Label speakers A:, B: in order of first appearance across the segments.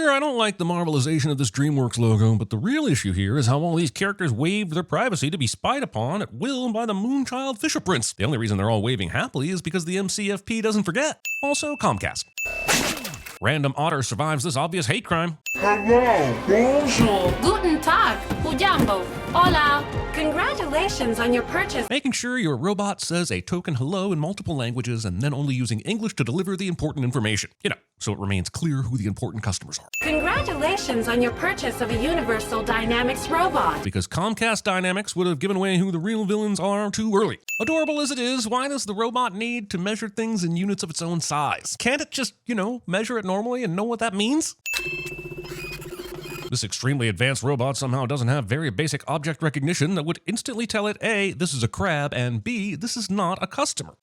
A: Sure, I don't like the marvelization of this DreamWorks logo, but the real issue here is how all these characters waived their privacy to be spied upon at will by the Moonchild Fisher Prince. The only reason they're all waving happily is because the MCFP doesn't forget. Also, Comcast. Random otter survives this obvious hate crime.
B: Hello, bonjour.
C: Guten Tag, Ujambo. Hola. Congratulations on your purchase.
A: Making sure your robot says a token hello in multiple languages and then only using English to deliver the important information. So it remains clear who the important customers are.
C: Congratulations on your purchase of a Universal Dynamics robot.
A: Because Comcast Dynamics would have given away who the real villains are too early. Adorable as it is, why does the robot need to measure things in units of its own size? Can't it just, measure it normally and know what that means? This extremely advanced robot somehow doesn't have very basic object recognition that would instantly tell it A, this is a crab, and B, this is not a customer.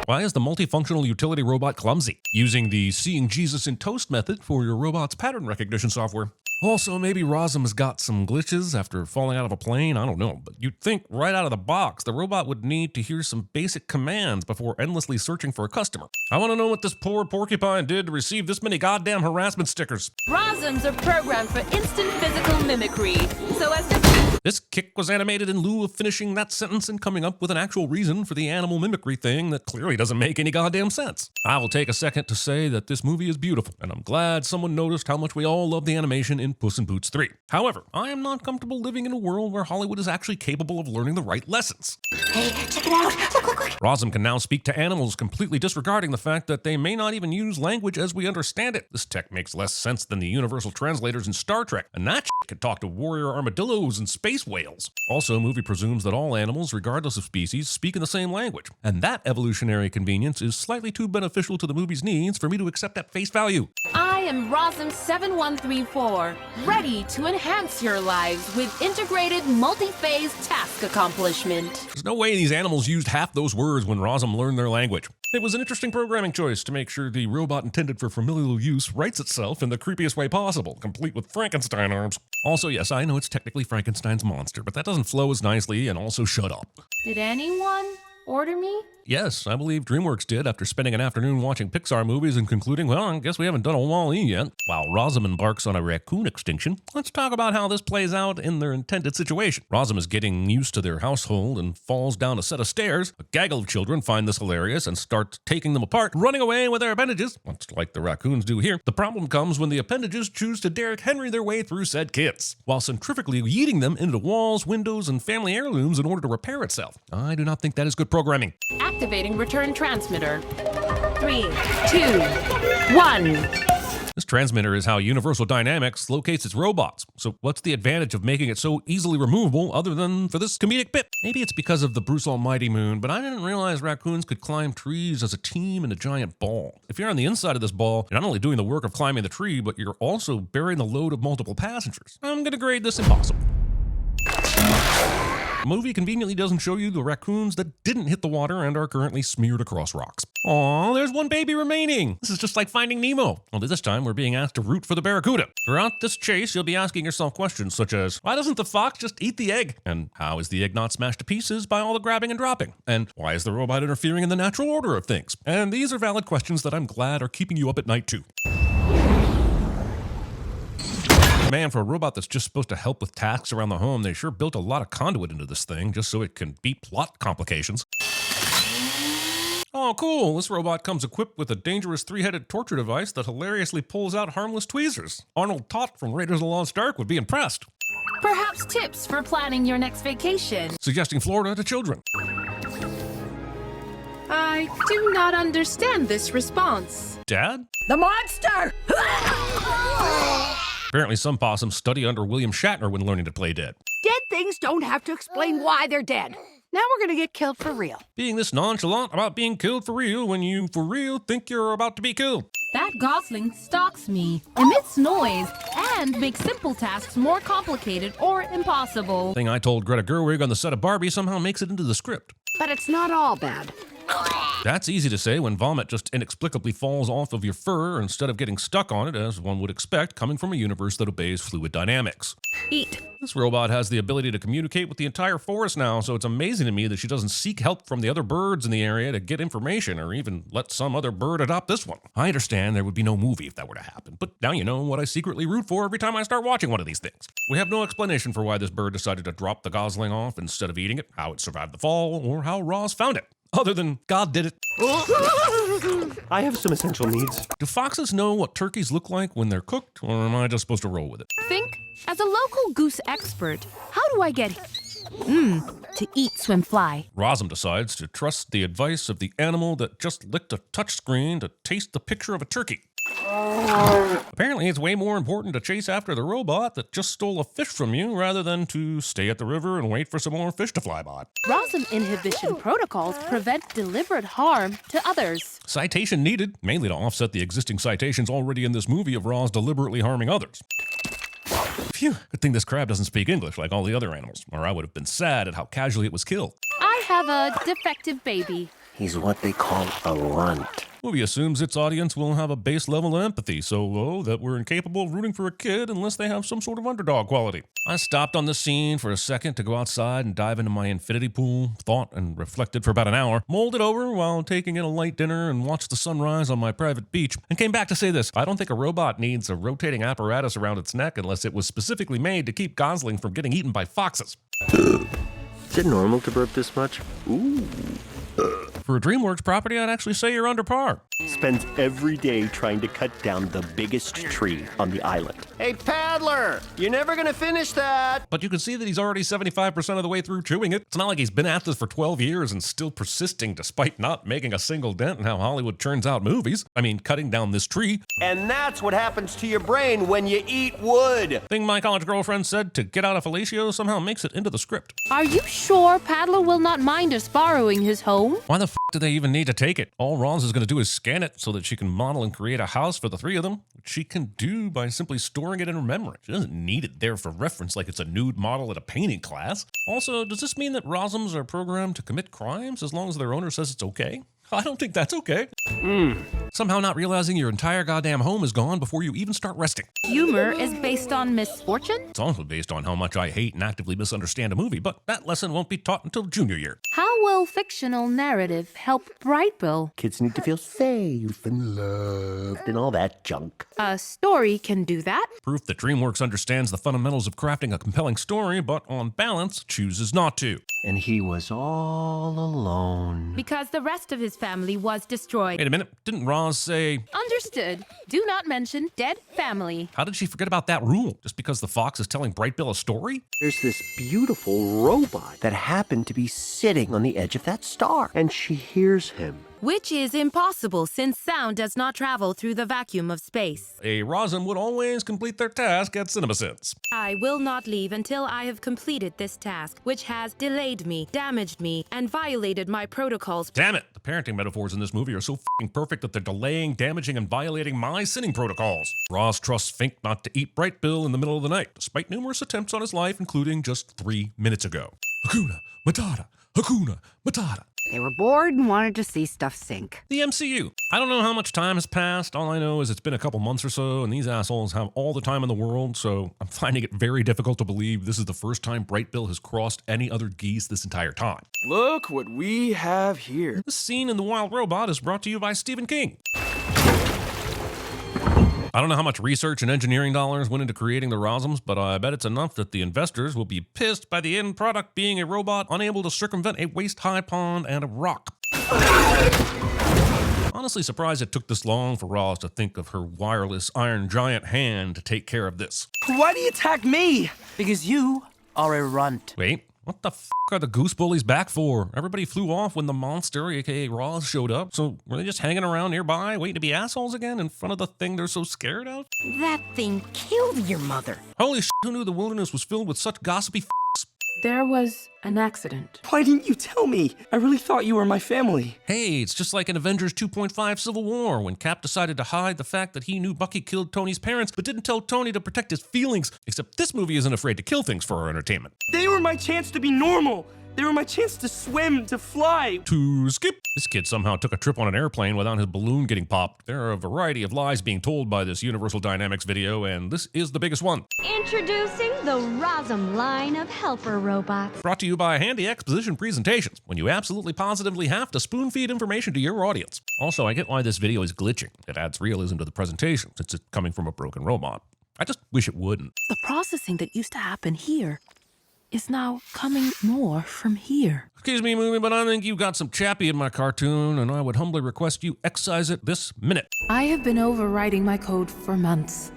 A: Why is the multifunctional utility robot Clumsy? Using the Seeing Jesus in Toast method for your robot's pattern recognition software. Also, maybe Rosum has got some glitches after falling out of a plane, I don't know. But you'd think right out of the box, the robot would need to hear some basic commands before endlessly searching for a customer. I want to know what this poor porcupine did to receive this many goddamn harassment stickers.
D: Rosums are programmed for instant physical mimicry, so as to...
A: This kick was animated in lieu of finishing that sentence and coming up with an actual reason for the animal mimicry thing that clearly doesn't make any goddamn sense. I will take a second to say that this movie is beautiful, and I'm glad someone noticed how much we all love the animation in Puss in Boots 3. However, I am not comfortable living in a world where Hollywood is actually capable of learning the right lessons.
B: Hey, check it out. Look.
A: Rosum can now speak to animals, completely disregarding the fact that they may not even use language as we understand it. This tech makes less sense than the universal translators in Star Trek, and that shit can talk to warrior armadillos and space whales. Also, movie presumes that all animals, regardless of species, speak in the same language, and that evolutionary convenience is slightly too beneficial to the movie's needs for me to accept at face value.
D: I am Rosum 7134, ready to enhance your lives with integrated multi-phase task accomplishment.
A: There's no way these animals used half those words when Rosum learned their language. It was an interesting programming choice to make sure the robot intended for familial use writes itself in the creepiest way possible, complete with Frankenstein arms. Also, yes, I know it's technically Frankenstein's monster, but that doesn't flow as nicely, and also shut up.
D: Did anyone order me?
A: Yes, I believe DreamWorks did after spending an afternoon watching Pixar movies and concluding, well, I guess we haven't done a Wall-E yet. While Rosum embarks on a raccoon extinction, let's talk about how this plays out in their intended situation. Rosum is getting used to their household and falls down a set of stairs. A gaggle of children find this hilarious and start taking them apart, running away with their appendages, much like the raccoons do here. The problem comes when the appendages choose to Derrick Henry their way through said kids, while centrifugally yeeting them into walls, windows, and family heirlooms in order to repair itself. I do not think that is good programming.
D: Activating return transmitter. 3, 2, 1.
A: This transmitter is how Universal Dynamics locates its robots. So what's the advantage of making it so easily removable other than for this comedic bit? Maybe it's because of the Bruce Almighty moon, but I didn't realize raccoons could climb trees as a team in a giant ball. If you're on the inside of this ball, you're not only doing the work of climbing the tree, but you're also bearing the load of multiple passengers. I'm gonna grade this impossible. The movie conveniently doesn't show you the raccoons that didn't hit the water and are currently smeared across rocks. Aw, there's one baby remaining. This is just like Finding Nemo. Only this time we're being asked to root for the barracuda. Throughout this chase, you'll be asking yourself questions such as, why doesn't the fox just eat the egg? And how is the egg not smashed to pieces by all the grabbing and dropping? And why is the robot interfering in the natural order of things? And these are valid questions that I'm glad are keeping you up at night too. Man, for a robot that's just supposed to help with tasks around the home, they sure built a lot of conduit into this thing just so it can beat plot complications. Oh, cool. This robot comes equipped with a dangerous three-headed torture device that hilariously pulls out harmless tweezers. Arnold Tott from Raiders of the Lost Ark would be impressed.
D: Perhaps tips for planning your next vacation.
A: Suggesting Florida to children.
D: I do not understand this response.
A: Dad?
D: The monster!
A: Apparently some possums study under William Shatner when learning to play dead.
E: Dead things don't have to explain why they're dead. Now we're gonna get killed for real.
A: Being this nonchalant about being killed for real when you for real think you're about to be killed.
D: That gosling stalks me, emits noise, and makes simple tasks more complicated or impossible.
A: Thing I told Greta Gerwig on the set of Barbie somehow makes it into the script.
E: But it's not all bad.
A: That's easy to say when vomit just inexplicably falls off of your fur instead of getting stuck on it, as one would expect coming from a universe that obeys fluid dynamics.
D: Eat.
A: This robot has the ability to communicate with the entire forest now, so it's amazing to me that she doesn't seek help from the other birds in the area to get information, or even let some other bird adopt this one. I understand there would be no movie if that were to happen, but now you know what I secretly root for every time I start watching one of these things. We have no explanation for why this bird decided to drop the gosling off instead of eating it, how it survived the fall, or how Roz found it. Other than God did it.
F: I have some essential needs.
A: Do foxes know what turkeys look like when they're cooked, or am I just supposed to roll with it?
D: Think, as a local goose expert, how do I get to eat swim fly?
A: Rosam decides to trust the advice of the animal that just licked a touchscreen to taste the picture of a turkey. Apparently, it's way more important to chase after the robot that just stole a fish from you rather than to stay at the river and wait for some more fish to fly by.
D: Rosam inhibition protocols prevent deliberate harm to others.
A: Citation needed, mainly to offset the existing citations already in this movie of Roz deliberately harming others. Phew, good thing this crab doesn't speak English like all the other animals, or I would have been sad at how casually it was killed.
D: I have a defective baby.
F: He's what they call a runt.
A: Movie assumes its audience will have a base level of empathy so low that we're incapable of rooting for a kid unless they have some sort of underdog quality. I stopped on this scene for a second to go outside and dive into my infinity pool, thought and reflected for about an hour, mulled it over while taking in a light dinner and watched the sunrise on my private beach, and came back to say this: I don't think a robot needs a rotating apparatus around its neck unless it was specifically made to keep Gosling from getting eaten by foxes.
F: Is it normal to burp this much? Ooh.
A: For a DreamWorks property, I'd actually say you're under par.
F: Spends every day trying to cut down the biggest tree on the island. Hey, paddler! You're never gonna finish that!
A: But you can see that he's already 75% of the way through chewing it. It's not like he's been at this for 12 years and still persisting despite not making a single dent in how Hollywood churns out movies. I mean, cutting down this tree.
F: And that's what happens to your brain when you eat wood!
A: Thing my college girlfriend said to get out of fellatio somehow makes it into the script.
D: Are you sure Paddler will not mind us borrowing his home?
A: Why the f*** do they even need to take it? All Roz is going to do is scan it so that she can model and create a house for the three of them, which she can do by simply storing it in her memory. She doesn't need it there for reference like it's a nude model at a painting class. Also, does this mean that Rosums are programmed to commit crimes as long as their owner says it's okay? I don't think that's okay. Somehow not realizing your entire goddamn home is gone before you even start resting.
D: Humor is based on misfortune?
A: It's also based on how much I hate and actively misunderstand a movie, but that lesson won't be taught until junior year.
D: How will fictional narrative help Brightville?
F: Kids need to feel safe and loved and all that junk.
D: A story can do that.
A: Proof that DreamWorks understands the fundamentals of crafting a compelling story, but on balance, chooses not to.
F: And he was all alone.
D: Because the rest of his family was destroyed.
A: Wait a minute, didn't Roz say...
D: Understood. Do not mention dead family.
A: How did she forget about that rule? Just because the fox is telling Brightville a story?
F: There's this beautiful robot that happened to be sitting on the edge of that star, and she hears him.
D: Which is impossible since sound does not travel through the vacuum of space.
A: A Rosum would always complete their task at CinemaSins.
D: I will not leave until I have completed this task, which has delayed me, damaged me, and violated my protocols.
A: Damn it! The parenting metaphors in this movie are so f***ing perfect that they're delaying, damaging, and violating my sinning protocols. Roz trusts Fink not to eat Bright Bill in the middle of the night, despite numerous attempts on his life, including just 3 minutes ago. Hakuna Matata! Hakuna Matata!
E: They were bored and wanted to see stuff sink.
A: The MCU. I don't know how much time has passed. All I know is it's been a couple months or so, and these assholes have all the time in the world, so I'm finding it very difficult to believe this is the first time Bright Bill has crossed any other geese this entire time.
G: Look what we have here.
A: This scene in The Wild Robot is brought to you by Stephen King. I don't know how much research and engineering dollars went into creating the Rosums, but I bet it's enough that the investors will be pissed by the end product being a robot unable to circumvent a waist-high pond and a rock. Honestly surprised it took this long for Roz to think of her wireless iron giant hand to take care of this.
G: Why do you attack me? Because you are a runt.
A: Wait, what the f*** are the goose bullies back for? Everybody flew off when the monster, aka Roz, showed up, so were they just hanging around nearby waiting to be assholes again in front of the thing they're so scared of?
B: That thing killed your mother.
A: Holy shit, who knew the wilderness was filled with such gossipy f***s?
H: There was an accident.
G: Why didn't you tell me? I really thought you were my family.
A: Hey, it's just like in Avengers 2.5 Civil War when Cap decided to hide the fact that he knew Bucky killed Tony's parents but didn't tell Tony to protect his feelings. Except this movie isn't afraid to kill things for our entertainment.
G: They were my chance to be normal. They were my chance to swim, to fly.
A: To skip. This kid somehow took a trip on an airplane without his balloon getting popped. There are a variety of lies being told by this Universal Dynamics video, and this is the biggest one.
I: Introducing the Rosm line of helper robots.
A: Brought to you by Handy Exposition Presentations, when you absolutely positively have to spoon-feed information to your audience. Also, I get why this video is glitching. It adds realism to the presentation, since it's coming from a broken robot. I just wish it wouldn't.
H: The processing that used to happen here is now coming more from here.
A: Excuse me, movie, but I think you got some chappy in my cartoon, and I would humbly request you excise it this minute.
H: I have been overwriting my code for months.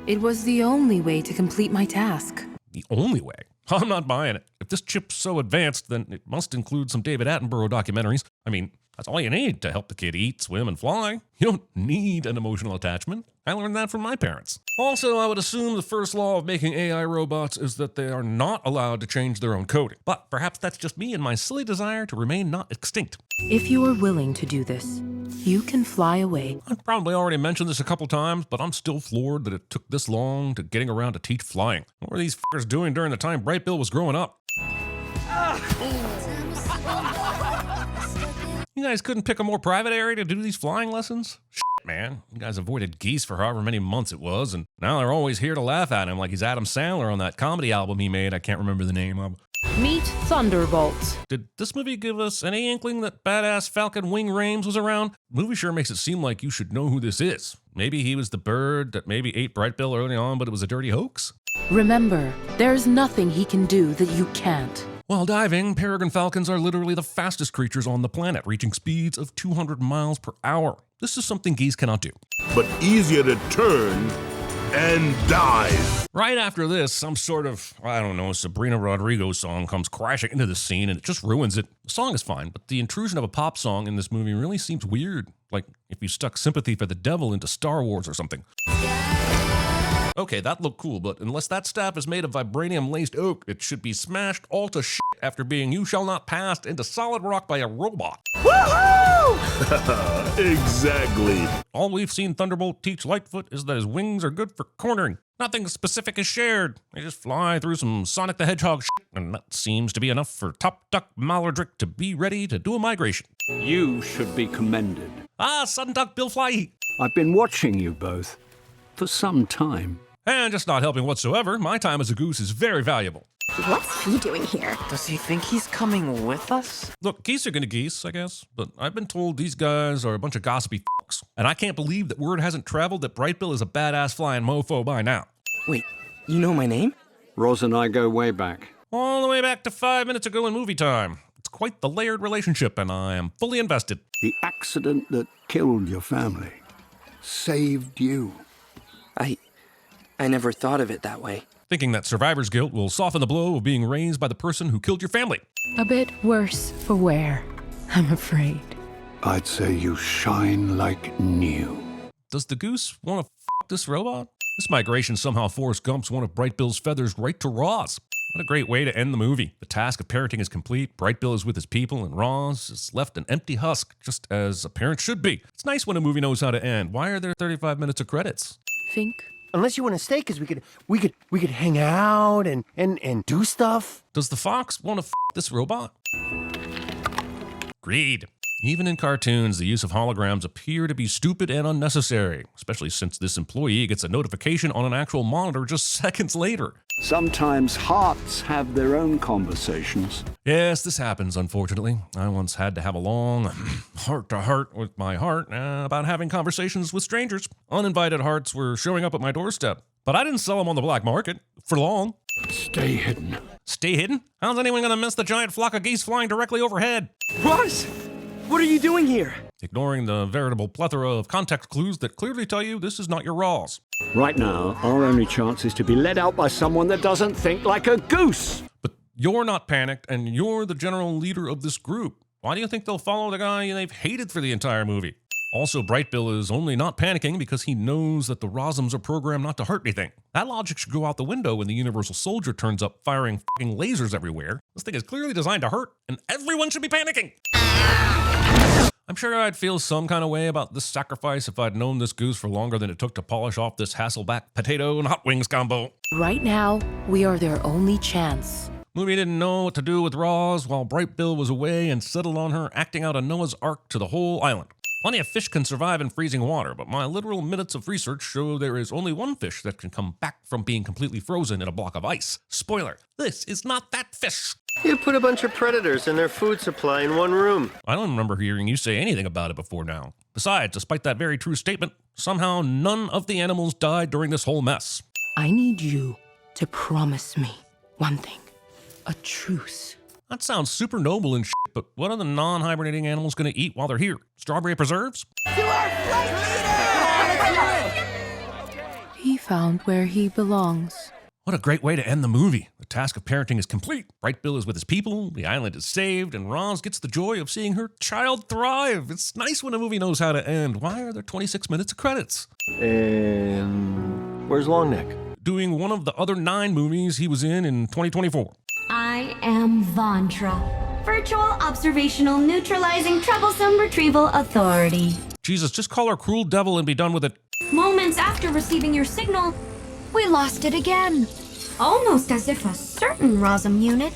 H: It was the only way to complete my task.
A: The only way? I'm not buying it. If this chip's so advanced, then it must include some David Attenborough documentaries. I mean, that's all you need to help the kid eat, swim, and fly. You don't need an emotional attachment. I learned that from my parents. Also, I would assume the first law of making AI robots is that they are not allowed to change their own coding. But perhaps that's just me and my silly desire to remain not extinct.
H: If you are willing to do this, you can fly away.
A: I've probably already mentioned this a couple times, but I'm still floored that it took this long to getting around to teach flying. What were these f***ers doing during the time Bright Bill was growing up? You guys couldn't pick a more private area to do these flying lessons? Shit, man. You guys avoided geese for however many months it was, and now they're always here to laugh at him like he's Adam Sandler on that comedy album he made I can't remember the name of.
H: Meet Thunderbolt.
A: Did this movie give us any inkling that badass Falcon Wing Rames was around? The movie sure makes it seem like you should know who this is. Maybe he was the bird that maybe ate Bright Bill early on, but it was a dirty hoax?
H: Remember, there's nothing he can do that you can't.
A: While diving, peregrine falcons are literally the fastest creatures on the planet, reaching speeds of 200 miles per hour. This is something geese cannot do.
J: But easier to turn and dive.
A: Right after this, some sort of, I don't know, Sabrina Rodrigo song comes crashing into the scene and it just ruins it. The song is fine, but the intrusion of a pop song in this movie really seems weird. Like if you stuck Sympathy for the Devil into Star Wars or something. Okay, that looked cool, but unless that staff is made of vibranium-laced oak, it should be smashed all to shit after being You Shall Not Pass into solid rock by a robot.
J: Woohoo! Exactly.
A: All we've seen Thunderbolt teach Lightfoot is that his wings are good for cornering. Nothing specific is shared. They just fly through some Sonic the Hedgehog shit, and that seems to be enough for Top Duck Malardrick to be ready to do a migration.
K: You should be commended.
A: Ah, Sudden Duck Bill Fly.
K: I've been watching you both for some time.
A: And just not helping whatsoever, my time as a goose is very valuable.
B: What's he doing here?
G: Does he think he's coming with us?
A: Look, geese are gonna geese, I guess, but I've been told these guys are a bunch of gossipy f***s. And I can't believe that word hasn't traveled that Bright Bill is a badass flying mofo by now.
G: Wait, you know my name?
K: Roz and I go way back.
A: All the way back to 5 minutes ago in movie time. It's quite the layered relationship, and I am fully invested.
K: The accident that killed your family saved you.
G: I never thought of it that way.
A: Thinking that survivor's guilt will soften the blow of being raised by the person who killed your family.
H: A bit worse for wear, I'm afraid.
K: I'd say you shine like new.
A: Does the goose want to f*** this robot? This migration somehow Forrest Gump's one of Bright Bill's feathers right to Roz. What a great way to end the movie. The task of parenting is complete, Bright Bill is with his people, and Roz is left an empty husk, just as a parent should be. It's nice when a movie knows how to end. Why are there 35 minutes of credits?
H: Think?
F: Unless you want to stay, because we could hang out and do stuff.
A: Does the fox want to f*** this robot? Greed. Even in cartoons, the use of holograms appear to be stupid and unnecessary, especially since this employee gets a notification on an actual monitor just seconds later.
K: Sometimes hearts have their own conversations.
A: Yes, this happens, unfortunately. I once had to have a long heart-to-heart with my heart about having conversations with strangers. Uninvited hearts were showing up at my doorstep, but I didn't sell them on the black market for long.
K: Stay hidden.
A: Stay hidden? How's anyone gonna miss the giant flock of geese flying directly overhead?
G: Roz! What are you doing here?
A: Ignoring the veritable plethora of context clues that clearly tell you this is not your Roz.
K: Right now, our only chance is to be led out by someone that doesn't think like a goose.
A: But you're not panicked, and you're the general leader of this group. Why do you think they'll follow the guy they've hated for the entire movie? Also, Bright Bill is only not panicking because he knows that the Rosms are programmed not to hurt anything. That logic should go out the window when the Universal Soldier turns up firing f***ing lasers everywhere. This thing is clearly designed to hurt, and everyone should be panicking! I'm sure I'd feel some kind of way about this sacrifice if I'd known this goose for longer than it took to polish off this Hasselback potato and hot wings combo.
H: Right now, we are their only chance.
A: Movie didn't know what to do with Roz while Bright Bill was away and settled on her acting out a Noah's Ark to the whole island. Plenty of fish can survive in freezing water, but my literal minutes of research show there is only one fish that can come back from being completely frozen in a block of ice. Spoiler, this is not that fish.
F: You put a bunch of predators and their food supply in one room.
A: I don't remember hearing you say anything about it before now. Besides, despite that very true statement, somehow none of the animals died during this whole mess.
H: I need you to promise me one thing. A truce.
A: That sounds super noble and shit, but what are the non-hibernating animals going to eat while they're here? Strawberry preserves?
E: You are flight leader!
H: He found where he belongs.
A: What a great way to end the movie. The task of parenting is complete. Bright Bill is with his people, the island is saved, and Roz gets the joy of seeing her child thrive. It's nice when a movie knows how to end. Why are there 26 minutes of credits?
F: And where's Longneck?
A: Doing one of the other 9 movies he was in 2024.
I: I am Vantra, Virtual Observational Neutralizing Troublesome Retrieval Authority.
A: Jesus, just call her Cruel Devil and be done with it.
I: Moments after receiving your signal, we lost it again. Almost as if a certain Rosum unit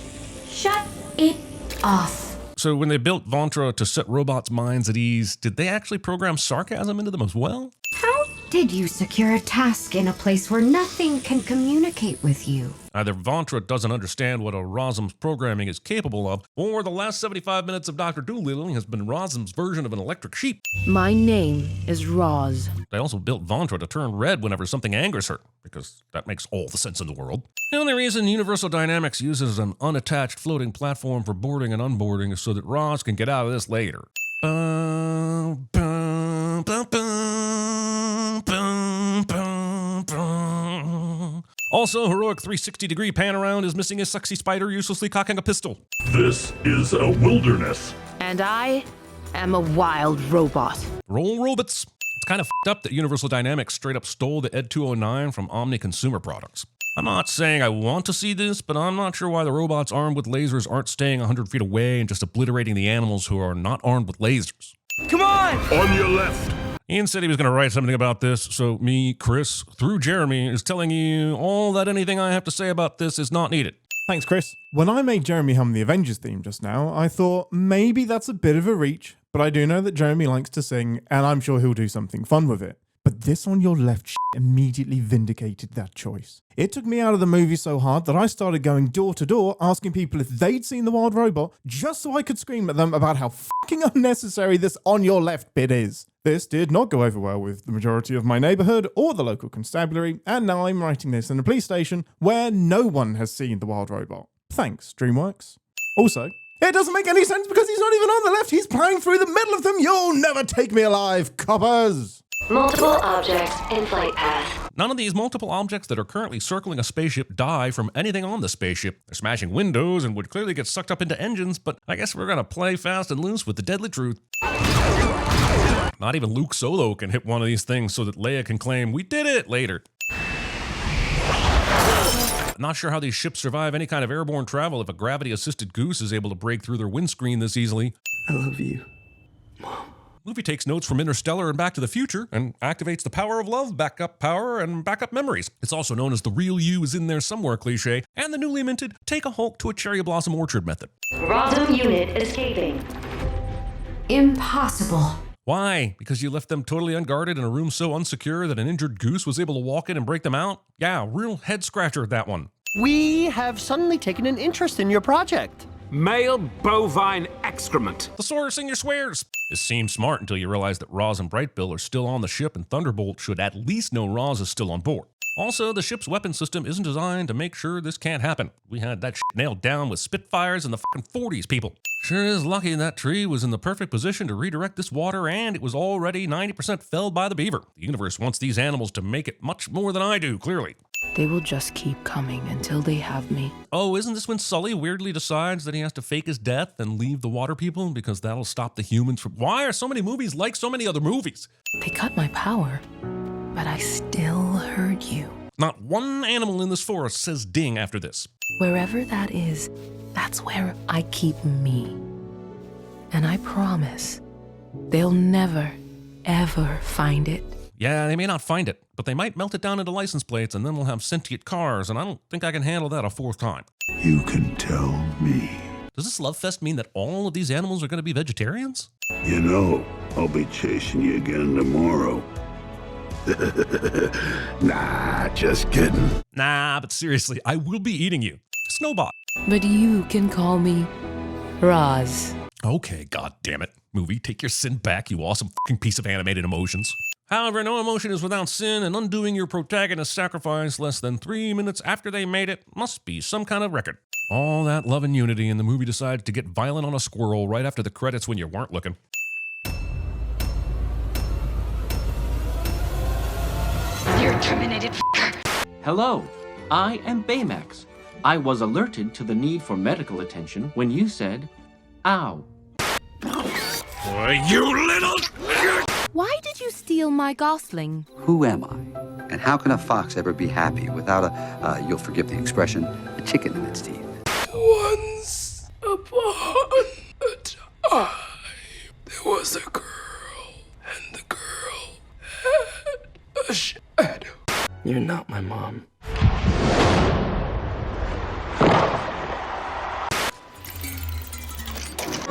I: shut it off.
A: So when they built Vantra to set robots' minds at ease, did they actually program sarcasm into them as well?
I: How did you secure a task in a place where nothing can communicate with you?
A: Either Vantra doesn't understand what a Rosum's programming is capable of, or the last 75 minutes of Dr. Dolittle has been Rosum's version of an electric sheep.
H: My name is Roz.
A: They also built Vantra to turn red whenever something angers her, because that makes all the sense in the world. The only reason Universal Dynamics uses an unattached floating platform for boarding and unboarding is so that Roz can get out of this later. Bum, bum, bum, bum, bum, bum, bum. Also, heroic 360-degree pan around is missing a sexy spider uselessly cocking a pistol.
J: This is a wilderness.
H: And I am a wild robot.
A: Roll robots. It's kind of f***ed up that Universal Dynamics straight up stole the Ed 209 from Omni Consumer Products. I'm not saying I want to see this, but I'm not sure why the robots armed with lasers aren't staying 100 feet away and just obliterating the animals who are not armed with lasers.
G: Come on!
J: On your left.
A: Ian said he was going to write something about this, so me, Chris, through Jeremy, is telling you all that anything I have to say about this is not needed.
L: Thanks, Chris. When I made Jeremy hum the Avengers theme just now, I thought maybe that's a bit of a reach, but I do know that Jeremy likes to sing, and I'm sure he'll do something fun with it. But this on your left immediately vindicated that choice. It took me out of the movie so hard that I started going door to door asking people if they'd seen The Wild Robot just so I could scream at them about how fucking unnecessary this on your left bit is. This did not go over well with the majority of my neighborhood or the local constabulary, and now I'm writing this in a police station where no one has seen The Wild Robot. Thanks, DreamWorks. Also, it doesn't make any sense because he's not even on the left, he's plowing through the middle of them. You'll never take me alive, coppers!
C: Multiple objects in flight path.
A: None of these multiple objects that are currently circling a spaceship die from anything on the spaceship. They're smashing windows and would clearly get sucked up into engines, but I guess we're gonna play fast and loose with the deadly truth. Not even Luke Solo can hit one of these things so that Leia can claim, "We did it," later. Not sure how these ships survive any kind of airborne travel if a gravity-assisted goose is able to break through their windscreen this easily.
G: I love you.
A: Movie takes notes from Interstellar and Back to the Future and activates the power of love, backup power, and backup memories. It's also known as the real you is in there somewhere cliche, and the newly minted take a Hulk to a cherry blossom orchard method.
C: Rosum unit escaping.
I: Impossible.
A: Why? Because you left them totally unguarded in a room so unsecure that an injured goose was able to walk in and break them out? Yeah, real head scratcher, that one.
F: We have suddenly taken an interest in your project.
K: Male bovine excrement.
A: The source in your swears. This seems smart until you realize that Roz and Bright Bill are still on the ship and Thunderbolt should at least know Roz is still on board. Also, the ship's weapon system isn't designed to make sure this can't happen. We had that shit nailed down with Spitfires in the fucking 40s, people. Sure is lucky that tree was in the perfect position to redirect this water, and it was already 90% felled by the beaver. The universe wants these animals to make it much more than I do, clearly.
H: They will just keep coming until they have me.
A: Oh, isn't this when Sully weirdly decides that he has to fake his death and leave the water people because that'll stop the humans from... Why are so many movies like so many other movies?
H: They cut my power, but I still heard you.
A: Not one animal in this forest says ding after this.
H: Wherever that is, that's where I keep me. And I promise, they'll never, ever find it.
A: Yeah, they may not find it, but they might melt it down into license plates and then we'll have sentient cars, and I don't think I can handle that a fourth time.
J: You can tell me.
A: Does this love fest mean that all of these animals are going to be vegetarians?
J: You know, I'll be chasing you again tomorrow. Nah, just kidding.
A: Nah, but seriously, I will be eating you. Snowbot.
H: But you can call me Roz.
A: Okay, god damn it. Movie, take your sin back, you awesome fucking piece of animated emotions. However, no emotion is without sin, and undoing your protagonist's sacrifice less than 3 minutes after they made it must be some kind of record. All that love and unity, and the movie decided to get violent on a squirrel right after the credits when you weren't looking.
C: You're a terminated
G: Hello, I am Baymax. I was alerted to the need for medical attention when you said, ow.
J: You little...
H: Why did you steal my Gosling?
M: Who am I? And how can a fox ever be happy without you'll forgive the expression, a chicken in its teeth?
N: Once upon a time, there was a girl, and the girl had a shadow. You're not my mom.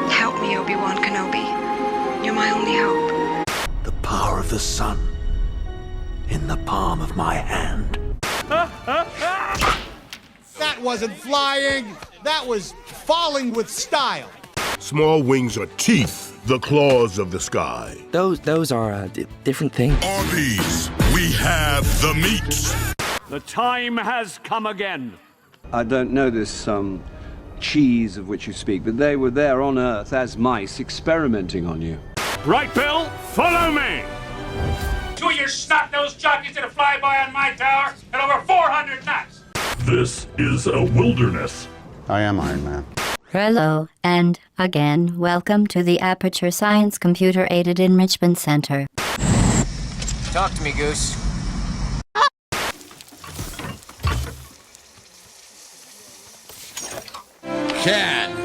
C: Help me, Obi-Wan Kenobi. You're my only hope.
K: The power of the sun in the palm of my hand.
O: That wasn't flying. That was falling with style.
J: Small wings are teeth, the claws of the sky.
G: Those are different things.
J: Arby's, we have the meat.
K: The time has come again.
M: I don't know this, cheese of which you speak, but they were there on Earth as mice experimenting on you.
K: Right, Bill, follow me.
P: 2 of your snot-nosed jockeys did a flyby on my tower at over 400 knots.
J: This is a wilderness.
M: I am Iron Man.
I: Hello, and again, welcome to the Aperture Science Computer Aided Enrichment Center.
Q: Talk to me, Goose.
R: Cat.